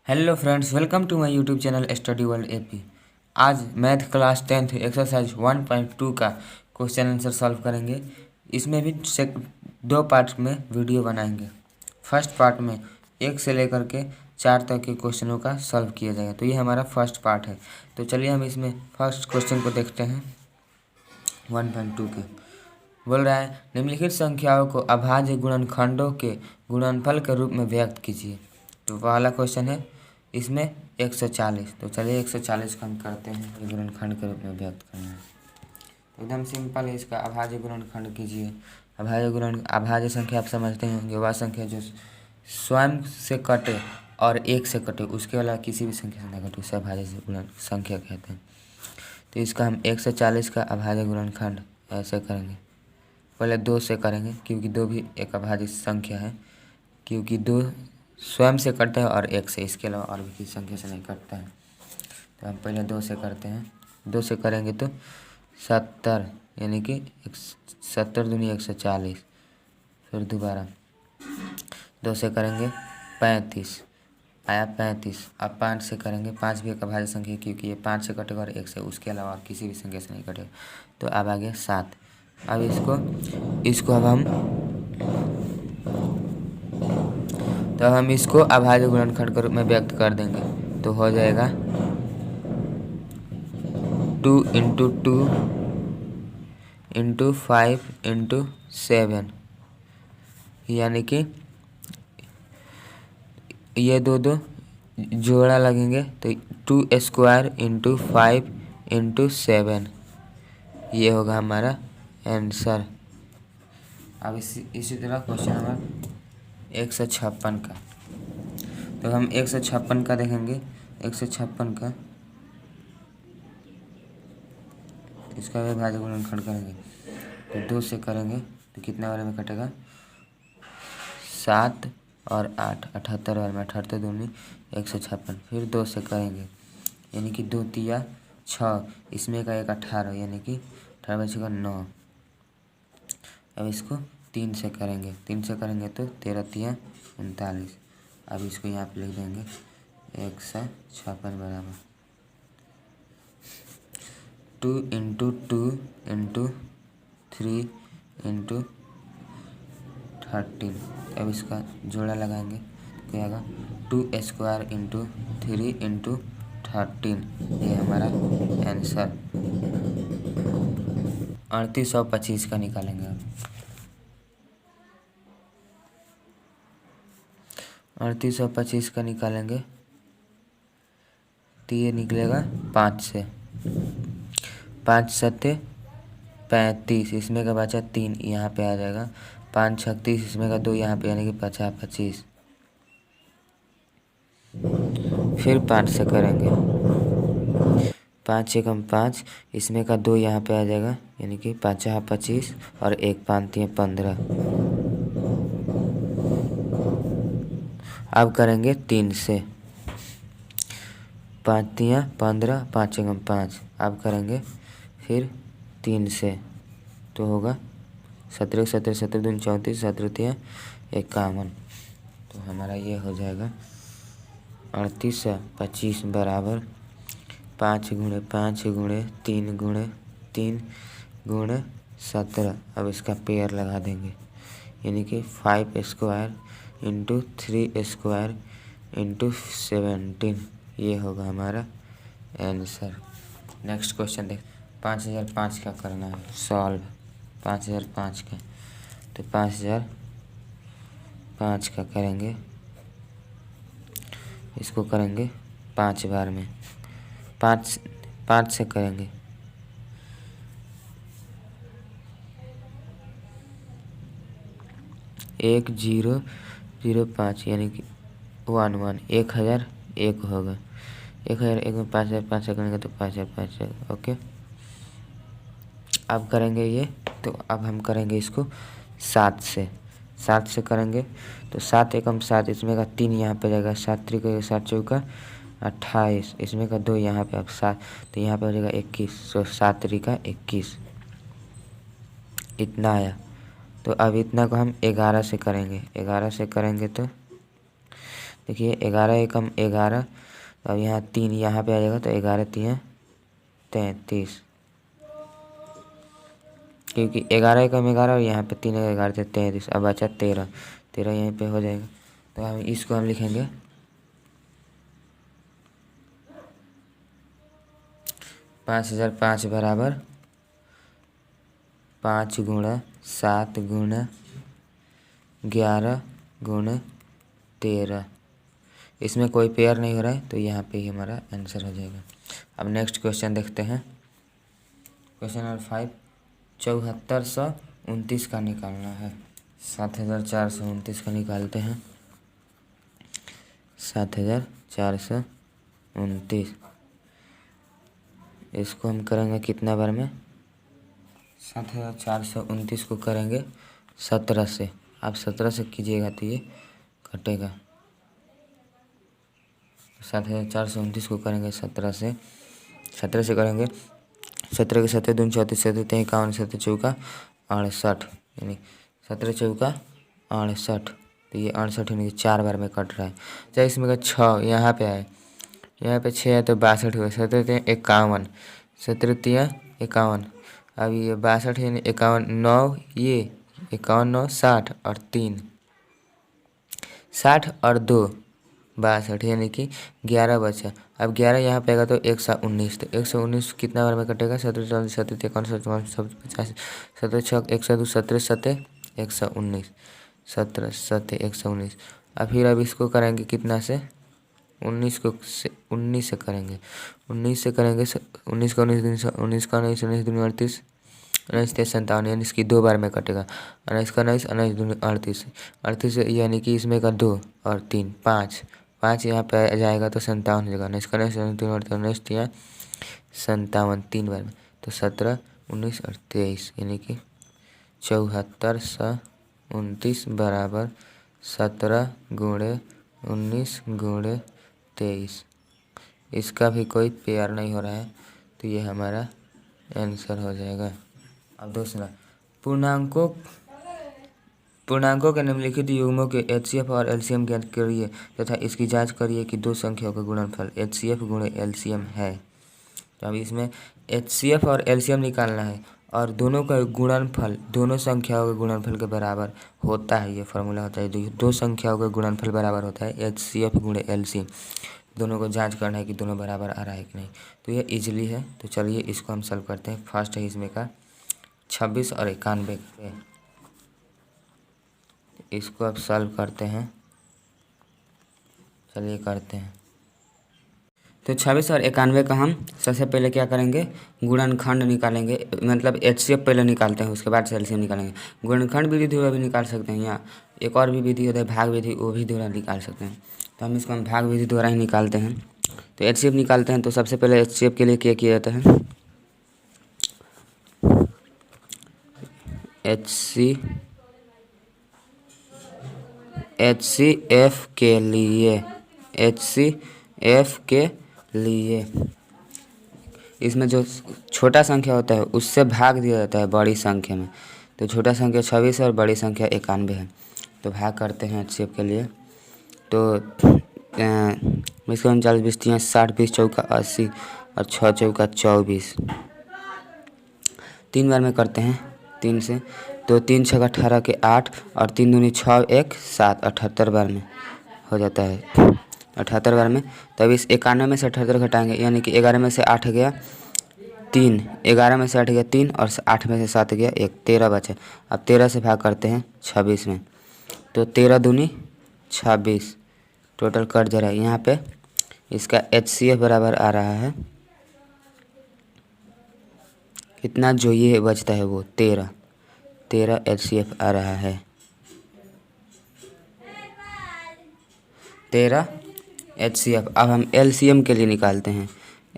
Hello friends, welcome to my YouTube channel study world AP. आज math class 10th exercise 1.2 का question answer solve करेंगे। इसमें भी दो पार्ट में वीडियो बनाएंगे। फर्स्ट पार्ट में 1 से लेकर के 4 तक के क्वेश्चनों का सॉल्व किया जाएगा। तो ये हमारा फर्स्ट पार्ट है। तो चलिए हम इसमें फर्स्ट क्वेश्चन को देखते हैं। 1.2 के बोल रहा है, निम्नलिखित संख्याओं को अभाज्य गुणनखंडों के गुणनफल के रूप में व्यक्त कीजिए। तो पहला क्वेश्चन है इसमें 140। तो चलिए 140 को हम करते हैं, ये गुणनखंड के रूप में व्यक्त करना है। तो एकदम सिंपल है, इसका अभाज्य गुणनखंड कीजिए। अभाज्य संख्या आप समझते हैं, वह संख्या जो स्वयं से कटे और 1 से कटे, उसके अलावा किसी भी संख्या से न कटे, उसे अभाज्य गुणन संख्या कहते हैं। तो इसका हम 140 का अभाज्य गुणनखंड ऐसे करेंगे। पहले 2 से करेंगे क्योंकि 2 भी एक अभाज्य संख्या है, क्योंकि 2 स्वयं से कटता है और 1 से, इसके अलावा और भी किसी संख्या से नहीं कटता है। तो हम पहले 2 से करते हैं। 2 से करेंगे तो 70, यानी कि 70 दूनी 140। फिर दोबारा 2 से करेंगे 35, आया 35। अब 5 से करेंगे, 5 भी एक अभाज्य संख्या है क्योंकि ये 5 से कटेगा और 1 से, उसके अलावा और किसी भी संख्या से नहीं कटेगा। तो अब आ गया 7। अब इसको हम इसको अभाज्य गुणनखंड के रूप में व्यक्त कर देंगे। तो हो जाएगा 2 × 2 × 5 × 7, यानी कि ये दो जोड़ा लगेंगे तो 2² × 5 × 7, ये होगा हमारा आंसर। अब इसी तरह क्वेश्चन नंबर 156 का। तो हम 156 का देखेंगे। 156 का इसका भी अभाज्य गुणनखंड करेंगे। तो 2 से करेंगे तो कितना वाले में कटेगा, 7 और 8, 78 वाले में, 78 दूनी 156। फिर 2 से करेंगे, यानी कि 2 तिया 6, इसमें का 1 18, यानी कि 18 बचेगा 9। अब इसको 3 से करेंगे। 3 से करेंगे तो 13 तिया 39। अब इसको यहाँ पे लिख देंगे 156 बराबर 2 × 2 × 3 × 13। अब इसका जोड़ा लगाएंगे तो क्या आएगा, 2² × 3 × 13, ये हमारा आंसर 3825 का निकालेंगे। अब 3825 का निकालेंगे तो ये निकलेगा 5 से। 5 7 35, इसमें का बचा 3, यहाँ पे आ जाएगा 5 36, इसमें का 2 यहाँ पे, यानी कि 50 25। फिर 5 से करेंगे, 5 एकम 5, इसमें का 2 यहाँ पे आ जाएगा, यानी कि 50 25 और 1 5 3 15। अब करेंगे 3 से, 5 3 15, 5 एकम 5। अब करेंगे फिर 3 से, तो होगा 17 17 17 दूनी 34, 17 3 51। तो हमारा ये हो जाएगा 3825 बराबर 5 × 5 × 3 × 3 × 17। अब इसका पेयर लगा देंगे, यानी कि 5² × 3² × 17, ये होगा हमारा आंसर। नेक्स्ट क्वेश्चन देख, 5005 का करना है सॉल्व। 5005 का, तो 5005 का करेंगे, इसको करेंगे 5 बार में। 5 से करेंगे, एक 0 0 5, यानी कि 1 1, 1001 होगा। 1001 में 5005 से करेंगे तो 5005। ओके, अब करेंगे ये, तो अब हम करेंगे इसको 7 से। 7 से करेंगे तो 7 एकम 7, इसमें का 3 यहाँ पे जाएगा, 7 3 7 चौका 28, इसमें का 2 यहाँ पे, अब 7, तो यहाँ पे हो जाएगा 21। तो 7 3 21, इतना आया। तो अब इतना को हम 11 से करेंगे। 11 से करेंगे तो देखिए 11 एकम 11, अब यहाँ 3 यहाँ पे आ जाएगा तो 11 3 33, क्योंकि 11 एकम 11 और यहाँ पे 3 11 से 33, अब बचा 13, 13 यहीं पे हो जाएगा। तो हम इसको हम लिखेंगे 5005 बराबर 5 गुणा 7 गुणा 11 गुणा 13। इसमें कोई पेयर नहीं हो रहा है तो यहाँ पे ही हमारा आंसर हो जाएगा। अब नेक्स्ट क्वेश्चन देखते हैं। क्वेश्चन नंबर 5, 7429 का निकालना है। 7429 का निकालते हैं। 7429 इसको हम करेंगे कितना बार में? 7429 को करेंगे 17 से। आप 17 से कीजिएगा तो ये कटेगा। 7429 को करेंगे 17 से, 17 से करेंगे 17 के 7 दूनी 34, 7 3 51, 7 चौका 68, यानी 17 चौका 68। तो ये 68 यानी 4 बार में कट रहा है। चाहे इसमें का 6 यहाँ पे आए, यहाँ पे 6 है तो 62 हुआ, 17 3 51, 17 3 51। अब ये 62 यानी 51, 9 ये 51 9 60 और 3 60 और 2 62, यानी कि 11 बचा। अब 11 यहाँ पे आएगा तो 119, तो 119 कितना बार में कटेगा? 17 40 17 51 57 50, 17 6 102, 17 7 119, 17 7 119। अब इसको करेंगे कितना से? 19 को से 19 से करेंगे, 19 से करेंगे 19 का 19 19 का 19 19 दूनी 38, 19 3 57, यानी इसकी 2 बार में कटेगा। 19 का 19 19 दूनी 38, 38 यानी कि इसमें का 2 और 3 5 5 यहाँ पे आ जाएगा तो 57 हो जाएगा। 19 का 19 19 3 57, 3 बार में, तो 17 19 और 23, यानी कि 7429 बराबर 17 गुणे 19 गुणे 23। इसका भी कोई पेयर नहीं हो रहा है तो ये हमारा आंसर हो जाएगा। अब दूसरा, पूर्णांकों के निम्नलिखित युग्मों के HCF और LCM ज्ञात करिए तथा इसकी जांच करिए कि दो संख्याओं का गुणनफल HCF गुणे LCM है। तो अब इसमें HCF और LCM निकालना है और दोनों का गुणनफल दोनों संख्याओं के गुणनफल के बराबर होता है। ये फार्मूला होता है, दो संख्याओं का गुणनफल बराबर होता है HCF गुणे LCM। दोनों को जांच करना है कि दोनों बराबर आ रहा है कि नहीं। तो ये इजीली है, तो चलिए इसको हम सॉल्व करते हैं। फर्स्ट है इसमें का 26 और 91, इसको अब सॉल्व करते हैं। चलिए करते हैं। तो 26 और 91 का हम सबसे पहले क्या करेंगे? गुणनखंड निकालेंगे, मतलब HCF पहले निकालते हैं, उसके बाद से LCM निकालेंगे। गुणनखंड विधि द्वारा भी निकाल सकते हैं, या एक और भी विधि होता है भाग विधि, वो भी द्वारा निकाल सकते हैं। तो हम इसको भाग विधि द्वारा ही निकालते हैं। तो HCF निकालते हैं, तो सबसे पहले HCF के लिए क्या किया जाता है? HCF के लिए इसमें जो छोटा संख्या होता है उससे भाग दिया जाता है बड़ी संख्या में। तो छोटा संख्या 26 है और बड़ी संख्या 91 है। तो भाग करते हैं HCF के लिए। तो इसको 39 20 30 60 20 चौका 80 और 6 चौका 24, 3 बार में करते हैं 3 से। तो 3 6 18 के 8 और 3 दूनी 6 1 7, 78 बार में हो जाता है, 78 बार में। तब इस 91 में से 78 घटाएंगे, यानी कि 11 में से 8 गया 3, 11 में से 8 गया 3 और 8 में से 7 गया 1, 13 बचे। अब 13 से भाग करते हैं 26 में। तो 13 दूनी 26, टोटल कट जा रहा है। यहाँ पे इसका HCF बराबर आ रहा है कितना? जो ये बचता है वो 13 HCF आ रहा है, 13 HCF। अब हम LCM के लिए निकालते हैं।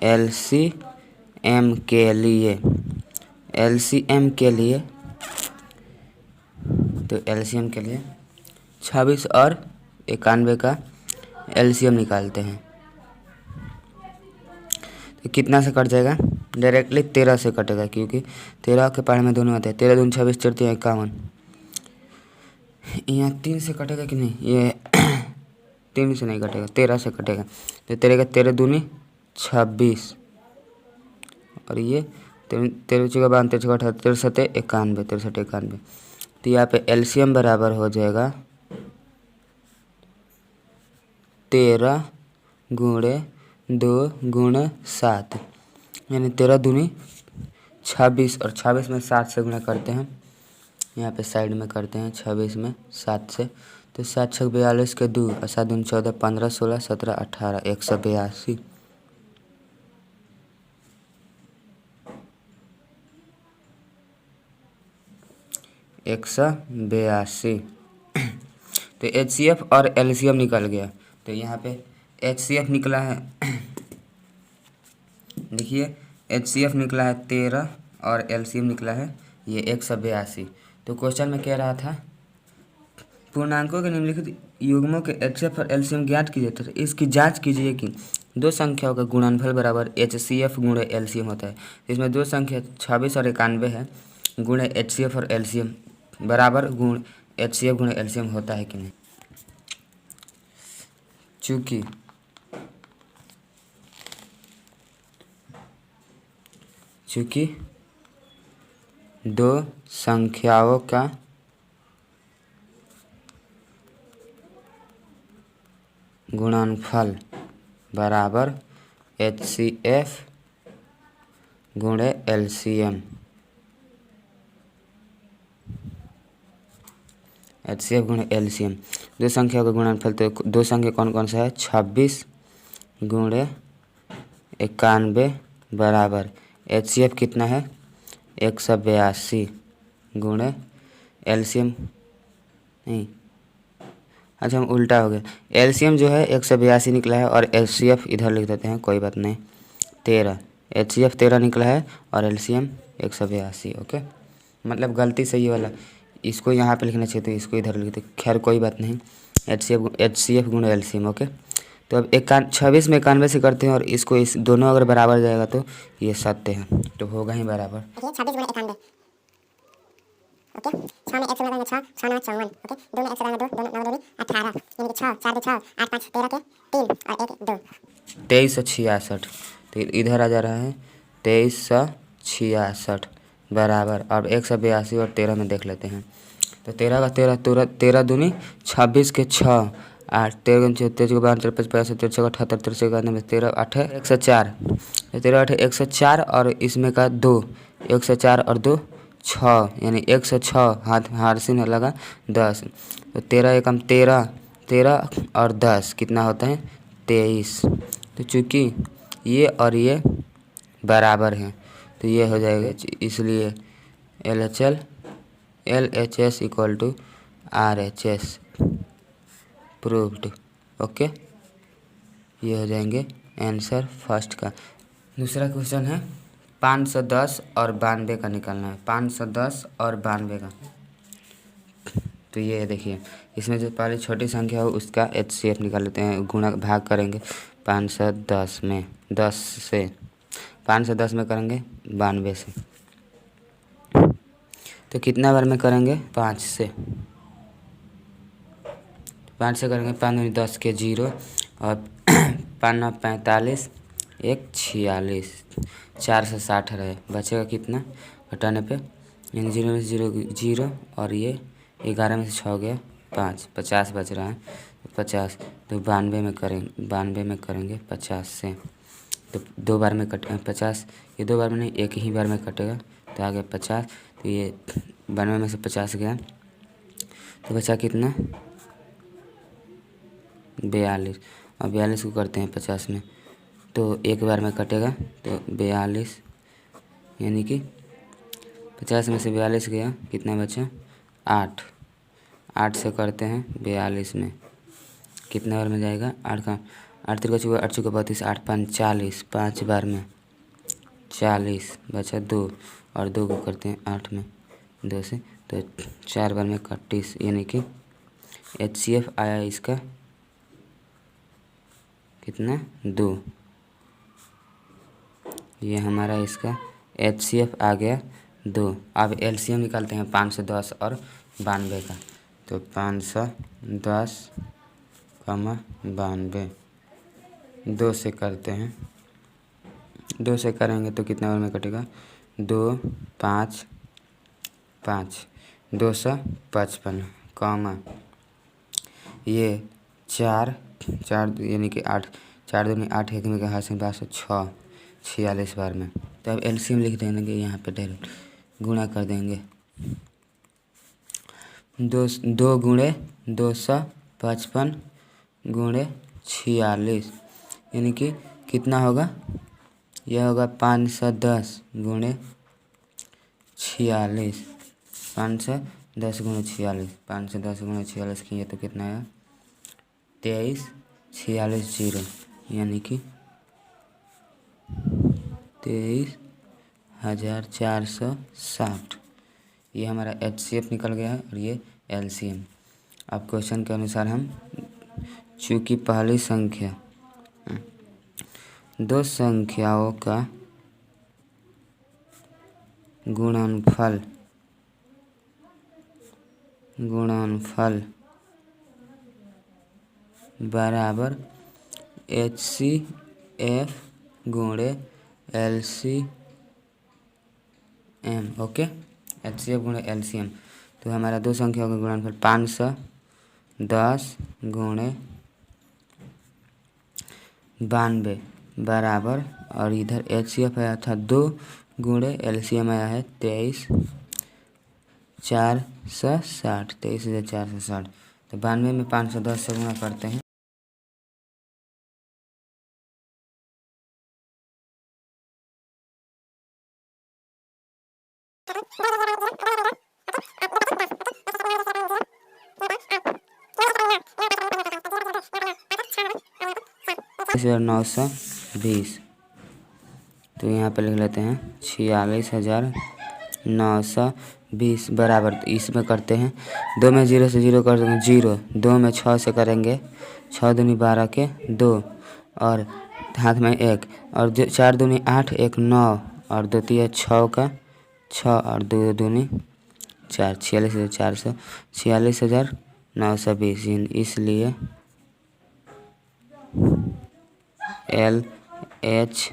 LCM के लिए तो LCM के लिए 26 और 91 का LCM निकालते हैं। तो कितना से कट जाएगा? डायरेक्टली 13 से कटेगा, क्योंकि 13 के पार में दोनों आते हैं। 13 दूनी 26 4 51, यहाँ 3 से कटेगा कि नहीं? ये 3 से नहीं कटेगा, 13 से कटेगा। तो 13 दूनी 26 और ये 13 चौका 52, 13 चौका 78, 63 91, 63 91। तो यहाँ पे एलसीएम बराबर हो जाएगा 13 गुणे 2 गुणे 7, यानी 13 दूनी 26 और 26 में 7 से गुणा करते हैं। यहाँ पे साइड में करते हैं 26 में 7 से, तो 7 छक 42 के 2 और 7 दूनी 14, 15 16 17 18, 182। तो HCF और LCM निकल गया। तो यहाँ पे HCF निकला है देखिए, HCF निकला है 13 और LCM निकला है ये 182। तो क्वेश्चन में कह रहा था पूर्णांकों के निम्नलिखित युग्मों के HCF और LCM ज्ञात कीजिए। तो इसकी जांच कीजिए कि दो संख्याओं का गुणनफल बराबर HCF गुणे LCM होता है। इसमें दो संख्या 26 और 91 है, गुणे HCF और LCM बराबर गुण HCF गुणे LCM होता है कि नहीं। चूँकि दो संख्याओं का गुणनफल बराबर HCF गुणे LCM, HCF गुणे LCM दो संख्या का गुणनफल। तो दो संख्या कौन कौन सा है, 26 गुणे 91 बराबर HCF कितना है 182 गुणे LCM नहीं, अच्छा हम उल्टा हो गया। LCM जो है 182 निकला है और HCF इधर लिख देते हैं, कोई बात नहीं, 13। HCF 13 निकला है और LCM 182। ओके, मतलब गलती सही वाला, इसको यहाँ पे लिखना चाहिए तो इसको इधर लिखते, खैर कोई बात नहीं। HCF गुणे LCM। ओके, तो अब 26 में 91 से करते हैं और इसको इस दोनों अगर बराबर जाएगा तो ये सत्य है, तो होगा ही बराबर। 26 गुणे 91। ओके, 6 में 1 से लगाएंगे 6, 6 9 54। ओके, 2 में 1 से लगाएंगे 2, 2 9 2 18, यानी कि 6 4 2 6 8 5 13 के 3 और 1 2, 2366। तो इधर आ जा रहा है 2366 बराबर। अब 182 और 13 में देख लेते हैं। तो 13 का 13 दूनी 26 के 6 8 13 13 को 52 55 13 78 13 91 13 8 104। तो 13 8 104 और इसमें का 2 104 और 2 6, यानी 106 हाथ से न लगा 10। तो 13 एकम 13 13 और 10 कितना होता है 23। तो चूँकि ये और ये बराबर हैं तो ये हो जाएगा, इसलिए LHS equal to RHS proved. Okay, ये हो जाएंगे आंसर फर्स्ट का। दूसरा क्वेश्चन है 510 और 92 का निकालना है, 510 और 92 का। तो ये देखिए, इसमें जो पहले छोटी संख्या हो उसका HCF निकाल लेते हैं, गुणा भाग करेंगे 510 में 10 से, 510 में करेंगे 92 से, तो कितना बार में करेंगे 5 से, 5 से करेंगे 5 दूनी 10 के 0 और 5 9 45 1 46, 4 से 60 रहे, बचेगा कितना घटाने पे, यानी 0 में से 0 और ये 11 में से 6 गया 5, 50 बच रहा है, 50। तो 92 में करेंगे 50 से, तो 2 बार में कट 50, ये 2 बार में नहीं, एक ही बार में कटेगा, तो आ गया 50। तो ये 92 में से 50 गया तो बचा कितना 42, और 42 को करते हैं 50 में, तो एक बार में कटेगा, तो 42, यानी कि 50 में से 42 गया, कितना बचा 8, 8 से करते हैं 42 में, कितना बार में जाएगा 8 का 8 3 का 8 चौका 32 8 5 40, 5 बार में 40, बचा 2 और 2 को करते हैं 8 में 2 से, तो 4 बार में 31, यानी कि HCF आया इसका कितना 2। ये हमारा इसका HCF आ गया 2। अब LCM निकालते हैं 510 और 92 का। तो 510 कॉमा 92। 2 से करते हैं, 2 से करेंगे तो कितना बार में कटेगा, 2 5 5, 255 कॉमा ये 4 4 यानी कि 8, 4 दूनी 8, एक में का हाथ से 6 46 बार में। तो अब एलसीएम लिख देंगे यहाँ पे, डायरेक्ट गुणा कर देंगे। 2 गुणे 255 गुणे 46 यानी कि कितना होगा, यह होगा 510 गुणे 46, 510 गुणे 46, 510 गुणे 46 किए तो कितना आया, 23 46 0 यानी कि 23,460। ये हमारा HCF निकल गया है और ये LCM। अब क्वेश्चन के अनुसार हम, चूँकि पहली संख्या 2 संख्याओं का गुणनफल बराबर HCF गुणे LCM। ओके, HCF गुणे LCM। तो हमारा 2 संख्याओं का गुणनफल 510 गुणे 92 बराबर, और इधर HCF आया था 2 गुणे LCM आया है 23,460, 23,460। तो 92 में 510 से गुणा करते हैं, इस 920। तो यहाँ पे लिख लेते हैं 46,920 बराबर, तो इसमें करते हैं 2 में 0 से 0 कर देंगे 0, 2 में 6 से करेंगे 6 दूनी 12 के 2 और हाथ में 1, और 4 दूनी 8, 1 9 और 2 तिया 6 का 6 और 2 दूनी 4, 46,400, 46,920। इसलिए LHS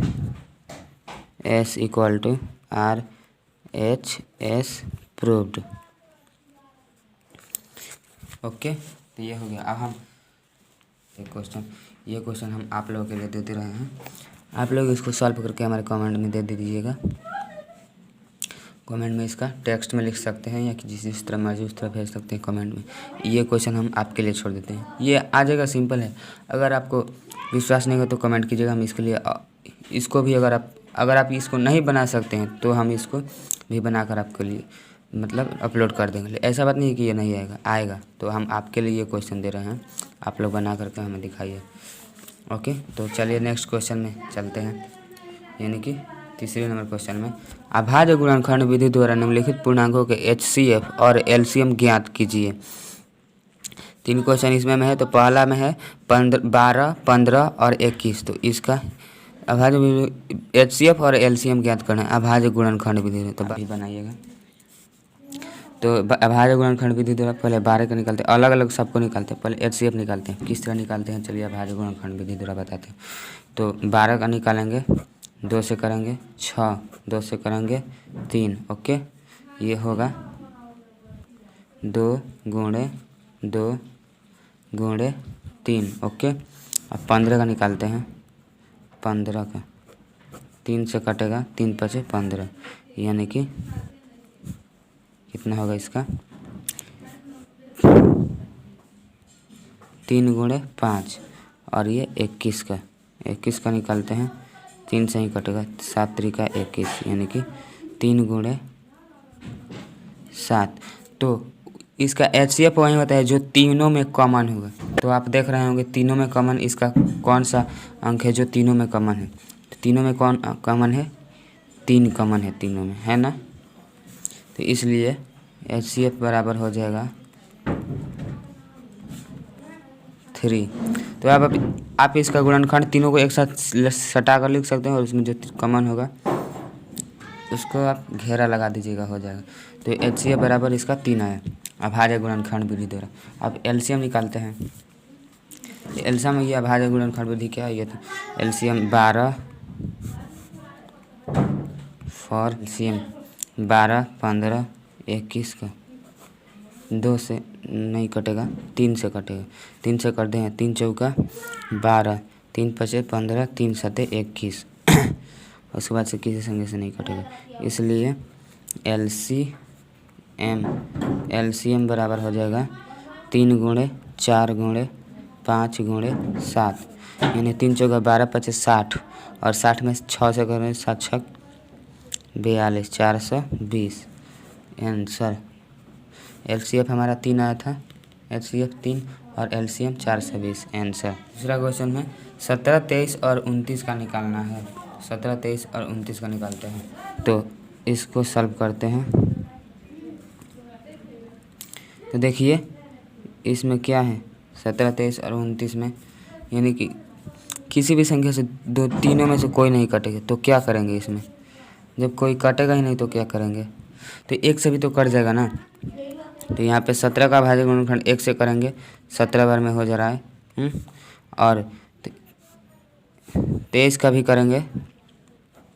equal to RHS proved. Okay, तो ये हो गया। अब हम ये क्वेश्चन हम आप लोगों के लिए देते रहे हैं, आप लोग इसको सॉल्व करके हमारे कमेंट में दे दीजिएगा। कमेंट में इसका टेक्स्ट में लिख सकते हैं या कि जिस तरह मर्जी उस तरह भेज सकते हैं कमेंट में। ये क्वेश्चन हम आपके लिए छोड़ देते हैं, ये आ जाएगा, सिंपल है। अगर आपको विश्वास नहीं हो तो कमेंट कीजिएगा, हम इसके लिए इसको भी अगर आप इसको नहीं बना सकते हैं तो हम इसको भी बनाकर आपके लिए मतलब अपलोड कर देंगे। ऐसा बात नहीं है कि ये नहीं आएगा। तो हम आपके लिए ये क्वेश्चन दे रहे हैं, आप लोग बना करके हमें दिखाइए। ओके, तो चलिए नेक्स्ट क्वेश्चन में चलते हैं, यानी कि तीसरे नंबर क्वेश्चन में, अभाज्य गुणनखंड विधि द्वारा निम्नलिखित पूर्णांकों के HCF और LCM ज्ञात कीजिए। 3 क्वेश्चन इसमें है। तो पहला में है 12, 15 और 21। तो इसका अभाज्य HCF और LCM ज्ञात करना है अभाज्य गुणनखंड विधि। तो भी बनाइएगा। तो अभाज्य गुणनखंड विधि द्वारा पहले 12 का निकालते हैं, अलग अलग सबको निकालते हैं। पहले HCF निकालते हैं, किस तरह निकालते हैं चलिए अभाज्य गुणनखंड विधि द्वारा बताते हैं। तो 12 का निकालेंगे, 2 से करेंगे 6, 2 से करेंगे 3। ओके, ये होगा 2 गुणे 2 गुणे 3। ओके, अब 15 का निकालते हैं, 15 का 3 से कटेगा, 3 5 15 यानी कि कितना होगा इसका, 3 गुणे 5 और ये 21 का निकालते हैं, 3 से ही कटेगा, 7 3 का 21 यानी कि 3 गुणे 7। तो इसका HCF वही होता है जो तीनों में कॉमन होगा। तो आप देख रहे होंगे तीनों में कॉमन इसका कौन सा अंक है जो तीनों में कॉमन है। तो तीनों में कौन कॉमन है, 3 कॉमन है तीनों में, है ना। तो इसलिए HCF बराबर हो जाएगा 3। तो आप इसका गुणनखंड तीनों को एक साथ सटा कर लिख सकते हैं और उसमें जो कॉमन होगा उसको आप घेरा लगा दीजिएगा, हो जाएगा। तो HCF बराबर इसका 3 आया अभाज्य गुणनखंड विधि द्वारा। अब LCM निकालते हैं। एलसीएम में यह भाज्य गुणनखंड विधि क्या है, ये तो एलसीएम 12 फॉर एलसीएम 12 15 21 का 2 से नहीं कटेगा, 3 से कटेगा। 3 से कर दें, 3 चौका 12, 3 पचे 15, 3 सते 21। उसके बाद से किसी संख्या से नहीं कटेगा, इसलिए एलसीएम बराबर हो जाएगा 3 गुणे 4 गुणे 5 गुणे 7, यानी 3 चौका 12 पचे 60 और 60 में 6 से करें 7 छक 42, 420। आंसर एलसीएफ हमारा 3 आया था, एलसीएफ 3 और एलसीएम 420 आंसर। दूसरा क्वेश्चन में 17 23 और 29 का निकालना है। 17 23 और 29 का निकालते हैं, तो इसको सॉल्व करते हैं। तो देखिए इसमें क्या है, 17 23 और 29 में यानी कि किसी भी संख्या से तीनों में से कोई नहीं कटेगा, तो क्या करेंगे इसमें, जब कोई कटेगा ही नहीं तो क्या करेंगे, तो एक से भी तो कट जाएगा ना। तो यहाँ पे 17 का भाज्य गुणनखंड 1 से करेंगे, 17 बार में हो जा रहा है। और 23 का भी करेंगे,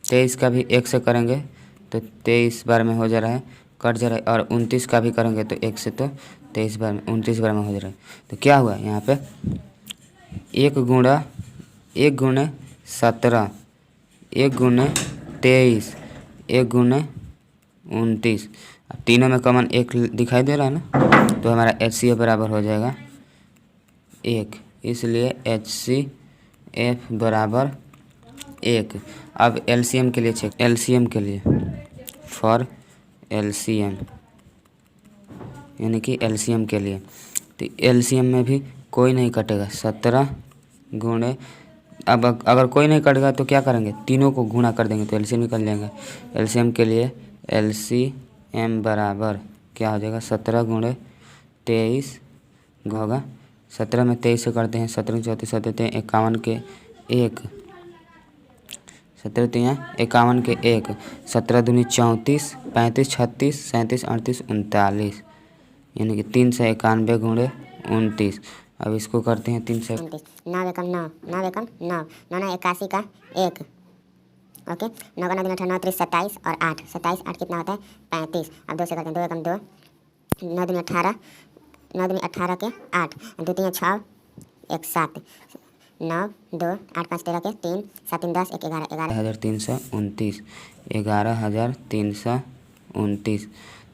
23 का भी 1 से करेंगे तो 23 बार में हो जा रहा है, कट जा रहा है। और 29 का भी करेंगे तो 1 से, तो 23 बार में 29 बार में हो जा रहा है। तो क्या हुआ यहाँ पे 1 गुणे 17, 1 गुणे 23, 1 गुणे 29, अब तीनों में कॉमन 1 दिखाई दे रहा है ना, तो हमारा HCF बराबर हो जाएगा 1, इसलिए HCF बराबर 1। अब LCM के लिए चेक, LCM के लिए फॉर LCM यानी कि LCM के लिए, तो LCM में भी कोई नहीं कटेगा। 17 गुणे, अब अगर कोई नहीं कटेगा तो क्या करेंगे, तीनों को गुणा कर देंगे तो LCM निकल जाएगा। LCM के लिए LCM बराबर क्या हो जाएगा, 17 गुणे 23 होगा, 17 में 23 से करते हैं, 17 34 17 51 के 1, 17 51 के 1, 17 दूनी 34, 35 36 37 38 39, यानी कि 3 से 91 गुणे 29। अब इसको करते हैं 3 से 9 एकम 9, 9 एकम 9, 9 9 81 का 1, ओके। 9 का 9 दिन 9 3 27 और 8, 27 8 कितना होता है 35। अब 2 से करते हैं, 2 एकम 2, 9 दिन 18, 9 दिन 18 के 8, 2 3 6 1 7, 9 2 8 5 13 के 3 7 3 10 1 11 11,329, 11,329।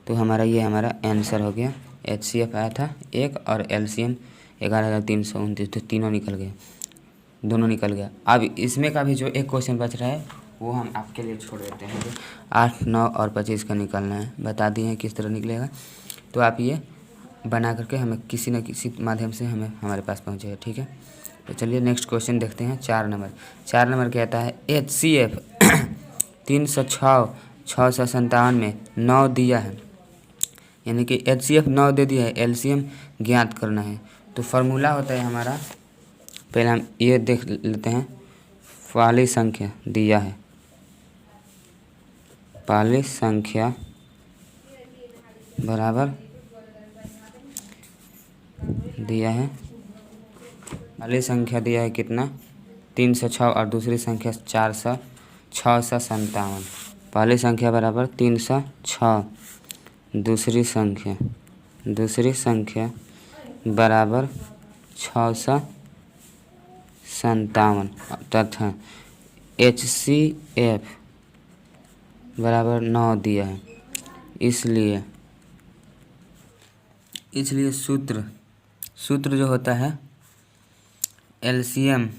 तो हमारा ये हमारा आंसर हो गया। HCF आया था 1 और LCM 11,329, तो तीनों निकल गए, दोनों निकल गया। अब इसमें का भी जो एक क्वेश्चन बच रहा है वो हम आपके लिए छोड़ देते हैं, जो 8 9 और 25 का निकालना है, बता दिए हैं किस तरह निकलेगा। तो आप ये बना करके हमें किसी न किसी माध्यम से हमें हमारे पास पहुँचेगा, ठीक है। तो चलिए नेक्स्ट क्वेश्चन देखते हैं। 4 नंबर, 4 नंबर कहता है HCF 306 657 में 9 दिया है, यानी कि HCF 9 दे दिया है, LCM ज्ञात करना है। तो फार्मूला होता है हमारा, पहले हम ये देख लेते हैं। पहली संख्या दिया है, पहली संख्या बराबर दिया है, पहली संख्या दिया है कितना 306 और दूसरी संख्या 657। पहली संख्या बराबर 306, दूसरी संख्या बराबर 657 तथा HCF बराबर 9 दिया है। इसलिए सूत्र जो होता है LCM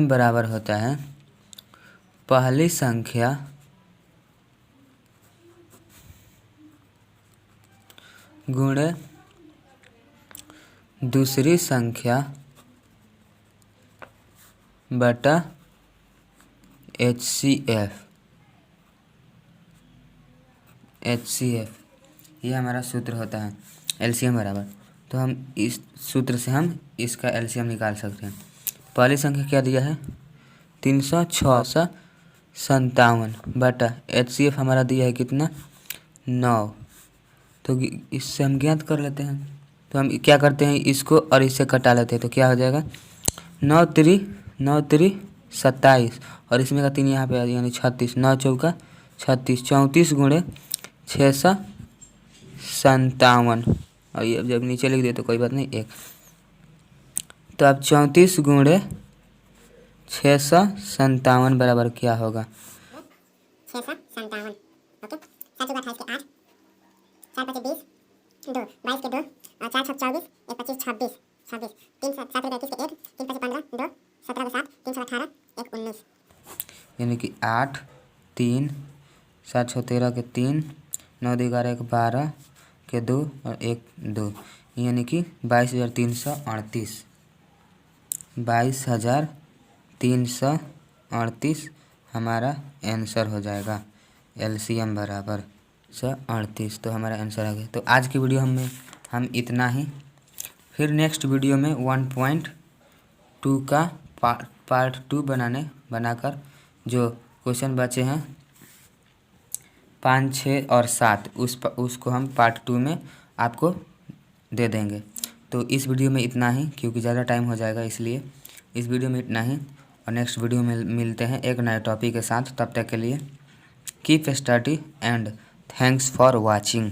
बराबर होता है पहली संख्या गुणे दूसरी संख्या बटा HCF ये हमारा सूत्र होता है LCM बराबर। तो हम इस सूत्र से हम इसका LCM निकाल सकते हैं। पहली संख्या क्या दिया है 306 57 बटा HCF हमारा दिया है कितना 9, तो इससे हम ज्ञात कर लेते हैं। तो तो हम क्या करते हैं, इसको और इससे कटा लेते हैं। तो क्या हो जाएगा, 9 3 27 और इसमें का 3 यहाँ पे आ जाए, यानी 36, 9 चौका 36, 34 गुणे 657। और ये जब नीचे लिख दे तो कोई बात नहीं, 1। तो अब 34 गुणे 657 बराबर क्या होगा, 657। ओके, 7 चौका 28 के 8, 4 5 20, 2 22 के 2 और 4 6 24, 1 25 26 26, 3 7 7 21 के 1, 3 5 15, 2 17 के 7, 3 18, 1 19। यानी कि 8 3 7 6 13 के 3, 9 2 11 1 12 के 2 और 1 2, यानी कि 22,338 22,338 हमारा आंसर हो जाएगा। LCM बराबर 38, तो हमारा आंसर आ गया। तो आज की वीडियो हम इतना ही। फिर नेक्स्ट वीडियो में 1.2 का पार्ट 2 बनाकर जो क्वेश्चन बचे हैं 5 6 और 7 उसको हम पार्ट 2 में आपको दे देंगे। तो इस वीडियो में इतना ही, क्योंकि ज़्यादा टाइम हो जाएगा, इसलिए इस वीडियो में इतना ही। और नेक्स्ट वीडियो में मिलते हैं एक नए टॉपिक के साथ। तब तक के लिए keep study and thanks for watching.